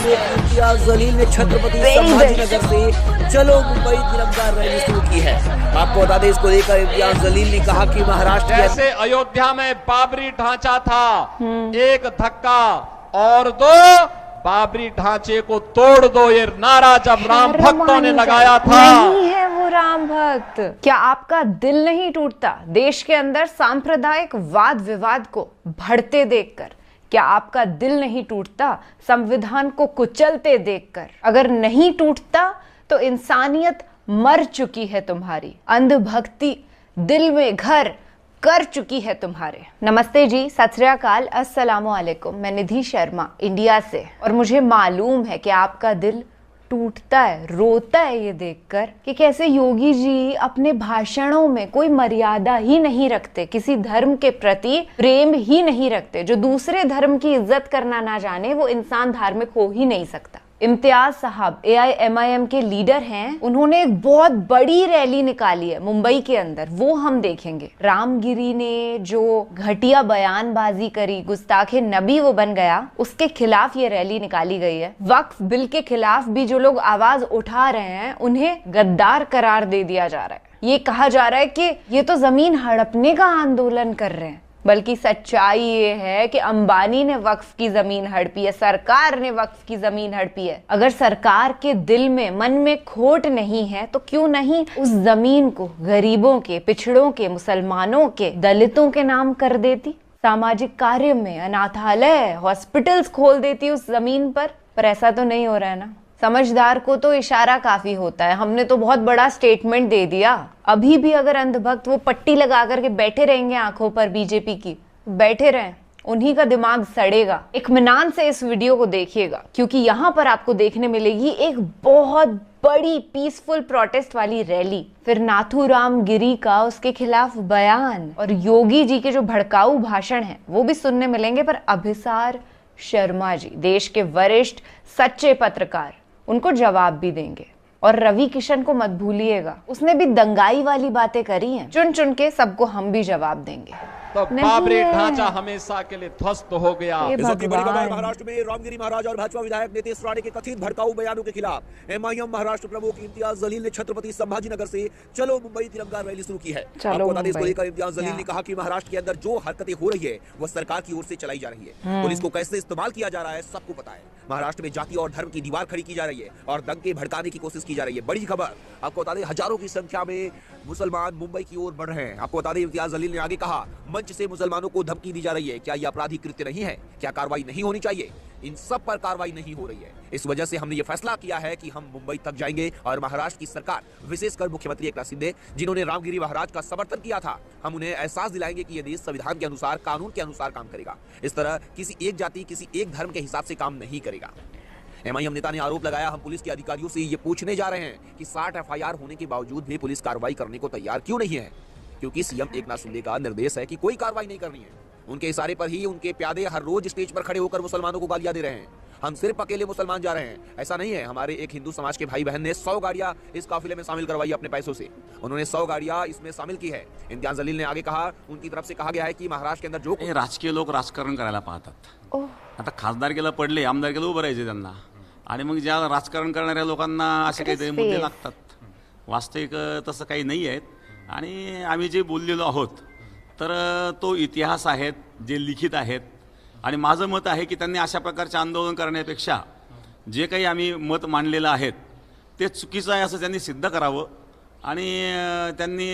इम्तियाज जलील ने छत्रपति संभाजीनगर से चलो मुंबई तिरंगा रैली शुरू की है। आपको बता दें, इसको लेकर इम्तियाज जलील ने कहा कि महाराष्ट्र जैसे अयोध्या में बाबरी ढांचा था, एक धक्का और दो, बाबरी ढांचे को तोड़ दो, ये नारा जब राम भक्तों ने लगाया था। नहीं है वो राम भक्त। क्या आपका दिल नहीं टूटता देश के अंदर सांप्रदायिक वाद विवाद को बढ़ते देखकर? क्या आपका दिल नहीं टूटता संविधान को कुचलते देखकर? अगर नहीं टूटता तो इंसानियत मर चुकी है तुम्हारी, अंधभक्ति दिल में घर कर चुकी है तुम्हारे। नमस्ते जी, सत श्री अकाल, अस्सलामु अलैकुम। मैं निधि शर्मा इंडिया से, और मुझे मालूम है कि आपका दिल टूटता है, रोता है ये देखकर कि कैसे योगी जी अपने भाषणों में कोई मर्यादा ही नहीं रखते, किसी धर्म के प्रति प्रेम ही नहीं रखते। जो दूसरे धर्म की इज्जत करना ना जाने वो इंसान धार्मिक हो ही नहीं सकता। इम्तियाज साहब AIMIM के लीडर हैं, उन्होंने एक बहुत बड़ी रैली निकाली है मुंबई के अंदर, वो हम देखेंगे। रामगिरी ने जो घटिया बयानबाजी करी, गुस्ताखे नबी वो बन गया, उसके खिलाफ ये रैली निकाली गई है। वक्फ बिल के खिलाफ भी जो लोग आवाज उठा रहे हैं उन्हें गद्दार करार दे दिया जा रहा है। ये कहा जा रहा है कि ये तो जमीन हड़पने का आंदोलन कर रहे हैं, बल्कि सच्चाई ये है कि अंबानी ने वक्फ की जमीन हड़पी है, सरकार ने वक्फ की जमीन हड़पी है। अगर सरकार के दिल में, मन में खोट नहीं है तो क्यों नहीं उस जमीन को गरीबों के, पिछड़ों के, मुसलमानों के, दलितों के नाम कर देती, सामाजिक कार्य में अनाथालय, हॉस्पिटल्स खोल देती उस जमीन पर ऐसा तो नहीं हो रहा है ना। समझदार को तो इशारा काफी होता है, हमने तो बहुत बड़ा स्टेटमेंट दे दिया। अभी भी अगर अंधभक्त वो पट्टी लगा करके बैठे रहेंगे आंखों पर बीजेपी की, बैठे रहें, उन्हीं का दिमाग सड़ेगा। इत्मीनान से इस वीडियो को देखिएगा, क्योंकि यहाँ पर आपको देखने मिलेगी एक बहुत बड़ी पीसफुल प्रोटेस्ट वाली रैली, फिर नाथूराम गिरी का उसके खिलाफ बयान, और योगी जी के जो भड़काऊ भाषण है वो भी सुनने मिलेंगे। पर अभिसार शर्मा जी, देश के वरिष्ठ सच्चे पत्रकार, उनको जवाब भी देंगे। और रवि किशन को मत भूलिएगा, उसने भी दंगाई वाली बातें करी हैं, चुन चुन के सबको हम भी जवाब देंगे। तो बाबरी ढांचा हमेशा के लिए ध्वस्त हो गया। इस वक्त की बड़ी खबर महाराष्ट्र में रामगिरी महाराज और भाजपा विधायक नीतीश राणे के कथित भड़काऊ बयानों के खिलाफ MIM महाराष्ट्र प्रमुख इम्तियाज जलील ने छत्रपति संभाजीनगर से चलो मुंबई तिरंगा रैली शुरू की है। आपको बता दें, इसको लेकर इम्तियाज जलील ने कहा कि महाराष्ट्र के अंदर जो हरकतें हो रही है वो सरकार की ओर से चलाई जा रही है। पुलिस को कैसे इस्तेमाल किया जा रहा है सबको पता है। महाराष्ट्र में जाति और धर्म की दीवार खड़ी की जा रही है और दंगे भड़काने की कोशिश की जा रही है। बड़ी खबर, आपको बता दें, हजारों की संख्या में मुसलमान मुंबई की ओर बढ़ रहे हैं। आपको बता दें, इम्तियाज जलील ने आगे कहा, मंच से मुसलमानों को धमकी दी जा रही है। क्या यह आपराधिक कृत्य नहीं है? क्या कार्रवाई नहीं होनी चाहिए? इन सब पर कार्रवाई नहीं हो रही है। इस वजह से हमने ये फैसला किया है कि हम मुंबई तक जाएंगे और महाराष्ट्र की सरकार, विशेषकर मुख्यमंत्री एकनाथ शिंदे, जिन्होंने रामगिरी महाराज का समर्थन किया था, हम उन्हें एहसास दिलाएंगे कि ये देश संविधान के अनुसार, कानून के अनुसार काम करेगा। इस तरह किसी एक जाति, किसी एक धर्म के हिसाब से काम नहीं करेगा। MIM नेता ने आरोप लगाया, हम पुलिस के अधिकारियों से ये पूछने जा रहे हैं कि 60 FIR होने के बावजूद भी पुलिस कार्रवाई करने को तैयार क्यों नहीं है? क्योंकि CM एकनाथ शिंदे का निर्देश है कि कोई कार्रवाई नहीं करनी है। उनके इशारे पर ही उनके प्यादे हर रोज स्टेज पर खड़े होकर मुसलमानों को गालियां दे रहे हैं। हम सिर्फ अकेले मुसलमान जा रहे हैं, ऐसा नहीं है। हमारे एक हिंदू समाज के भाई बहन ने 100 गाड़ियां इस काफिले में शामिल करवाई अपने पैसों से। उन्होंने 100 गाड़ियां इसमें शामिल की है। इम्तियाज जलील ने आगे कहा, उनकी तरफ से कहा गया है कि महाराष्ट्र के अंदर जो राजकीय लोक राजकारण करायला पाहतात, आता खासदारकीला पडले, आमदारकीला उभं राहायचे त्यांना, आणि मग ज्या राजकारण करणाऱ्या लोकांना असे काहीतरी मुद्दे लागतात। वास्तविक तसं काही नाही आहेत, आणि आम्ही जे बोललेलो आहोत तर तो इतिहास आहेत, जे लिखित आहेत, आणि माझं मत आहे की त्यांनी अशा प्रकारचे आंदोलन करण्यापेक्षा जे काही आम्ही मत मांडलेलं आहेत ते चुकीचं आहे असं त्यांनी सिद्ध करावं। आणि त्यांनी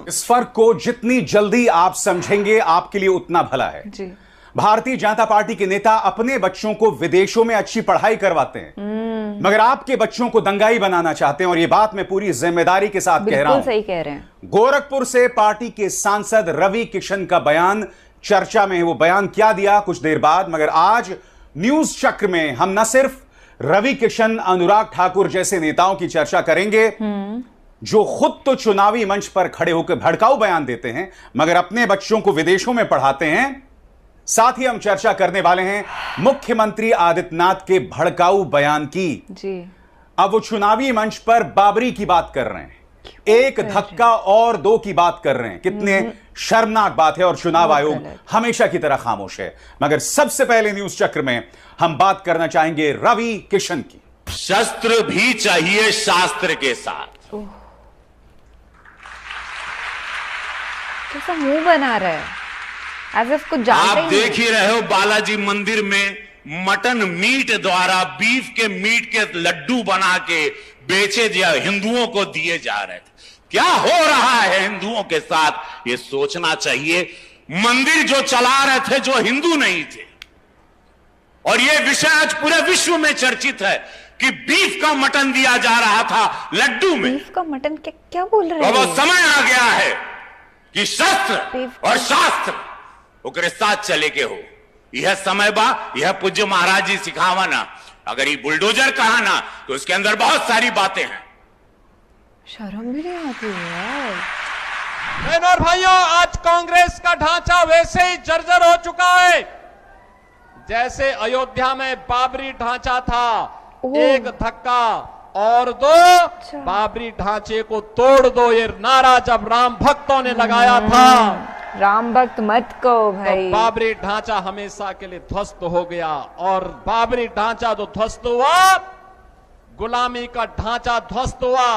इस फर्क को जितनी जल्दी आप समझेंगे आपके लिए उतना भला है जी। भारतीय जनता पार्टी के नेता अपने बच्चों को विदेशों में अच्छी पढ़ाई करवाते हैं, मगर आपके बच्चों को दंगाई बनाना चाहते हैं। और ये बात मैं पूरी जिम्मेदारी के साथ कह रहा हूं। सही कह रहे हैं। गोरखपुर से पार्टी के सांसद रवि किशन का बयान चर्चा में है। वो बयान क्या दिया कुछ देर बाद, मगर आज न्यूज चक्र में हम न सिर्फ रवि किशन, अनुराग ठाकुर जैसे नेताओं की चर्चा करेंगे जो खुद तो चुनावी मंच पर खड़े होकर भड़काऊ बयान देते हैं मगर अपने बच्चों को विदेशों में पढ़ाते हैं। साथ ही हम चर्चा करने वाले हैं मुख्यमंत्री आदित्यनाथ के भड़काऊ बयान की जी। अब वो चुनावी मंच पर बाबरी की बात कर रहे हैं, एक धक्का और दो की बात कर रहे हैं। कितने शर्मनाक बात है। और चुनाव आयोग हमेशा की तरह खामोश है। मगर सबसे पहले न्यूज चक्र में हम बात करना चाहेंगे रवि किशन की। शस्त्र भी चाहिए शास्त्र के साथ। कैसा मुंह बना रहा है, एज इफ कुछ जानते आप देख ही रहे हो बालाजी मंदिर में मटन मीट द्वारा बीफ के मीट के लड्डू बना के बेचे जा हिंदुओं को दिए जा रहे थे। क्या हो रहा है हिंदुओं के साथ, ये सोचना चाहिए। मंदिर जो चला रहे थे जो हिंदू नहीं थे, और यह विषय आज पूरे विश्व में चर्चित है कि बीफ का मटन दिया जा रहा था लड्डू में। बीफ का मटन क्या बोल रहे हैं? वो समय आ गया है कि शस्त्र और शास्त्र ओकरे साथ चले के हो। यह समय बा, यह पूज्य महाराज जी सिखावा ना। अगर ये बुलडोजर कहा ना तो उसके अंदर बहुत सारी बातें हैं। शर्म भी नहीं आती है। बहनों और भाइयों, आज कांग्रेस का ढांचा वैसे ही जर्जर हो चुका है जैसे अयोध्या में बाबरी ढांचा था। एक धक्का और दो, बाबरी ढांचे को तोड़ दो, ये नारा जब राम भक्तों ने लगाया था, राम भक्त मत कहो भाई, तो बाबरी ढांचा हमेशा के लिए ध्वस्त हो गया। और बाबरी ढांचा जो ध्वस्त हुआ, गुलामी का ढांचा ध्वस्त हुआ,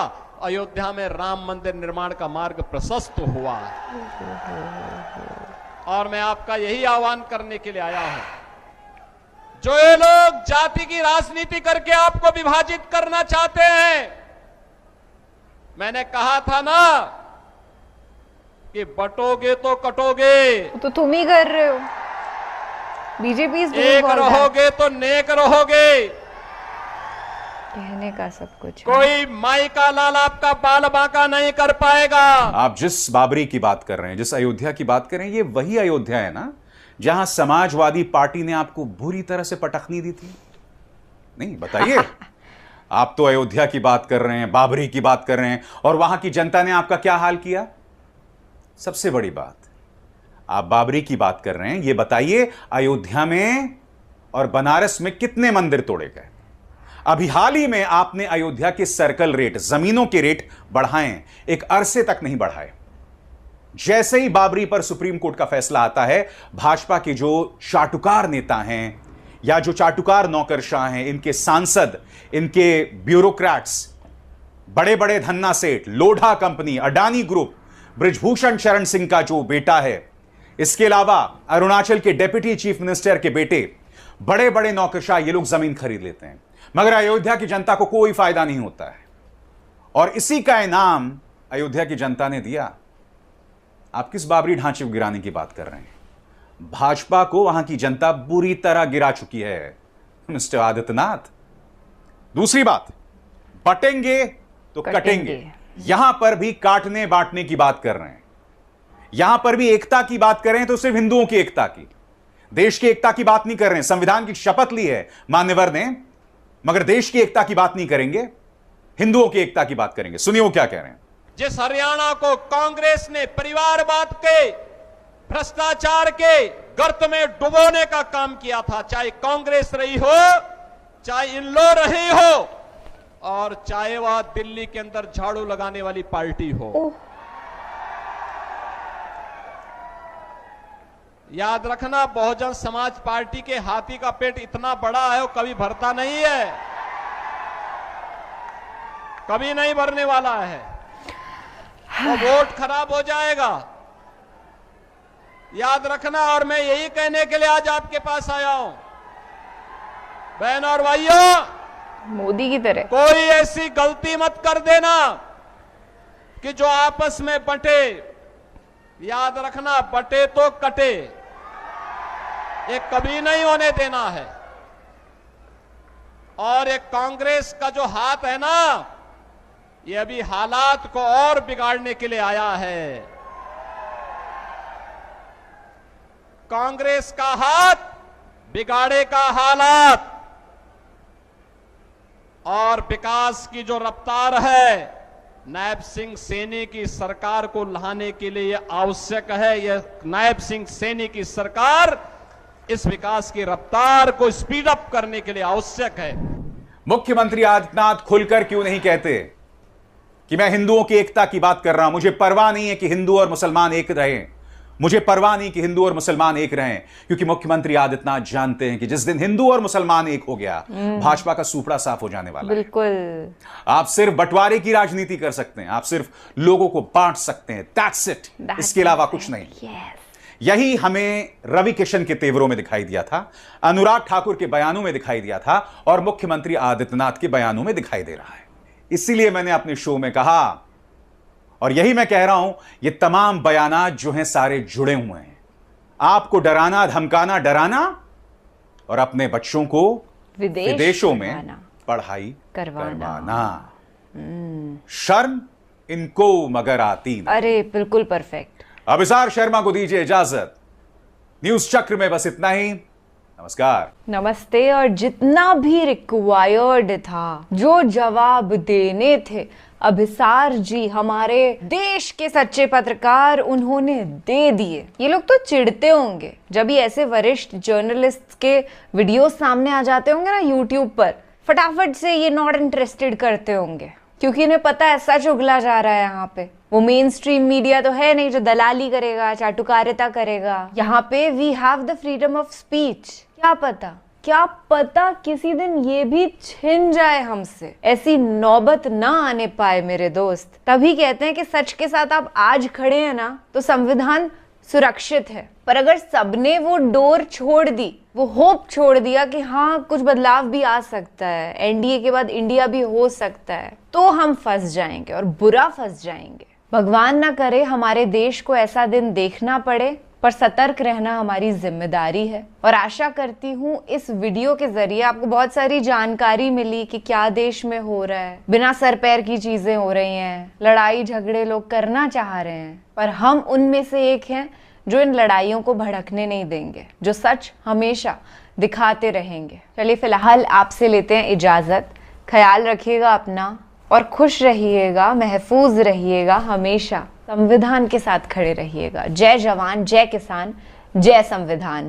अयोध्या में राम मंदिर निर्माण का मार्ग प्रशस्त हुआ। और मैं आपका यही आह्वान करने के लिए आया हूं, जो ये लोग जाति की राजनीति करके आपको विभाजित करना चाहते हैं। मैंने कहा था ना कि बटोगे तो कटोगे, तो तुम ही कर रहे हो। बीजेपी एक रहोगे तो नेक रहोगे। कहने का सब कुछ है। कोई माई का लाल आपका बाल बांका नहीं कर पाएगा। आप जिस बाबरी की बात कर रहे हैं, जिस अयोध्या की बात कर रहे हैं, ये वही अयोध्या है ना जहां समाजवादी पार्टी ने आपको बुरी तरह से पटखनी दी थी? नहीं, बताइए। आप तो अयोध्या की बात कर रहे हैं, बाबरी की बात कर रहे हैं, और वहां की जनता ने आपका क्या हाल किया? सबसे बड़ी बात, आप बाबरी की बात कर रहे हैं, ये बताइए अयोध्या में और बनारस में कितने मंदिर तोड़े गए? अभी हाल ही में आपने अयोध्या के सर्कल रेट, जमीनों के रेट बढ़ाए, एक अरसे तक नहीं बढ़ाए। जैसे ही बाबरी पर सुप्रीम कोर्ट का फैसला आता है, भाजपा के जो चाटुकार नेता हैं या जो चाटुकार नौकरशाह हैं, इनके सांसद, इनके ब्यूरोक्रेट्स, बड़े बड़े धन्ना सेठ, लोढ़ा कंपनी, अडानी ग्रुप, बृजभूषण शरण सिंह का जो बेटा है, इसके अलावा अरुणाचल के डिप्टी चीफ मिनिस्टर के बेटे, बड़े बड़े नौकरशाह, ये लोग जमीन खरीद लेते हैं, मगर अयोध्या की जनता को कोई फायदा नहीं होता है। और इसी का इनाम अयोध्या की जनता ने दिया। आप किस बाबरी ढांचे को गिराने की बात कर रहे हैं? भाजपा को वहां की जनता बुरी तरह गिरा चुकी है, मिस्टर आदित्यनाथ। दूसरी बात, बटेंगे तो कटेंगे। यहां पर भी काटने बांटने की बात कर रहे हैं, यहां पर भी एकता की बात कर रहे हैं तो सिर्फ हिंदुओं की एकता की, देश की एकता की बात नहीं कर रहे हैं। संविधान की शपथ ली है मान्यवर ने, मगर देश की एकता की बात नहीं करेंगे, हिंदुओं की एकता की बात करेंगे। सुनिए वो क्या कह रहे हैं। जिस हरियाणा को कांग्रेस ने परिवारवाद के, भ्रष्टाचार के गर्त में डुबोने का काम किया था, चाहे कांग्रेस रही हो, चाहे इनलो रही हो, और चाहे वह दिल्ली के अंदर झाड़ू लगाने वाली पार्टी हो। याद रखना, बहुजन समाज पार्टी के हाथी का पेट इतना बड़ा है, वो कभी भरता नहीं है, कभी नहीं भरने वाला है, वो वोट खराब हो जाएगा, याद रखना। और मैं यही कहने के लिए आज आपके पास आया हूं, बहन और भाइयों, मोदी की तरह कोई ऐसी गलती मत कर देना कि जो आपस में बंटे। याद रखना, बटे तो कटे, ये कभी नहीं होने देना है। और एक कांग्रेस का जो हाथ है ना, ये अभी हालात को और बिगाड़ने के लिए आया है। कांग्रेस का हाथ बिगाड़ेगा हालात, और विकास की जो रफ्तार है, नायब सिंह सैनी की सरकार को लाने के लिए यह आवश्यक है। यह नायब सिंह सैनी की सरकार इस विकास की रफ्तार को स्पीड अप करने के लिए आवश्यक है। मुख्यमंत्री आदित्यनाथ खुलकर क्यों नहीं कहते कि मैं हिंदुओं की एकता की बात कर रहा हूं। मुझे परवाह नहीं है कि हिंदू और मुसलमान एक रहें, मुझे परवाह नहीं कि हिंदू और मुसलमान एक रहें, क्योंकि मुख्यमंत्री आदित्यनाथ जानते हैं कि जिस दिन हिंदू और मुसलमान एक हो गया, भाजपा का सूपड़ा साफ हो जाने वाला है। बिल्कुल। आप सिर्फ बंटवारे की राजनीति कर सकते हैं, आप सिर्फ लोगों को बांट सकते हैं, दैट्स इट, इसके अलावा कुछ नहीं। यही हमें रवि किशन के तेवरों में दिखाई दिया था, अनुराग ठाकुर के बयानों में दिखाई दिया था, और मुख्यमंत्री आदित्यनाथ के बयानों में दिखाई दे रहा है। इसीलिए मैंने अपने शो में कहा, और यही मैं कह रहा हूं, ये तमाम बयानात जो हैं सारे जुड़े हुए हैं। आपको डराना, धमकाना, डराना, और अपने बच्चों को विदेशों में पढ़ाई करवाना। शर्म इनको मगर आती नहीं। अरे बिल्कुल परफेक्ट। अभिसार शर्मा को दीजिए इजाजत। न्यूज चक्र में बस इतना ही। नमस्कार। नमस्ते। और जितना भी रिक्वायर्ड था, जो जवाब देने थे, अभिसार जी हमारे देश के सच्चे पत्रकार, उन्होंने दे दिए। ये लोग तो चिढ़ते होंगे जब ये ऐसे वरिष्ठ जर्नलिस्ट के वीडियो सामने आ जाते होंगे ना यूट्यूब पर, फटाफट से ये नॉट इंटरेस्टेड करते होंगे, क्योंकि इन्हें पता है सच उगला जा रहा है। यहाँ पे वो मेन स्ट्रीम मीडिया तो है नहीं जो दलाली करेगा, चाटुकारिता करेगा। यहाँ पे we have the freedom of speech. क्या पता किसी दिन ये भी छिन जाए हमसे, ऐसी नौबत ना आने पाए मेरे दोस्त। तभी कहते हैं कि सच के साथ आप आज खड़े हैं ना, तो संविधान सुरक्षित है। पर अगर सबने वो डोर छोड़ दी, वो होप छोड़ दिया कि हाँ कुछ बदलाव भी आ सकता है, एनडीए के बाद इंडिया भी हो सकता है, तो हम फंस जाएंगे और बुरा फंस जाएंगे। भगवान ना करे हमारे देश को ऐसा दिन देखना पड़े, पर सतर्क रहना हमारी जिम्मेदारी है। और आशा करती हूँ इस वीडियो के जरिए आपको बहुत सारी जानकारी मिली कि क्या देश में हो रहा है। बिना सर पैर की चीजें हो रही हैं, लड़ाई झगड़े लोग करना चाह रहे हैं, पर हम उनमें से एक हैं जो इन लड़ाइयों को भड़कने नहीं देंगे, जो सच हमेशा दिखाते रहेंगे। चलिए फिलहाल आपसे लेते हैं इजाजत। ख्याल रखिएगा अपना और खुश रहिएगा, महफूज रहिएगा, हमेशा संविधान के साथ खड़े रहिएगा। जय जवान, जय किसान, जय संविधान।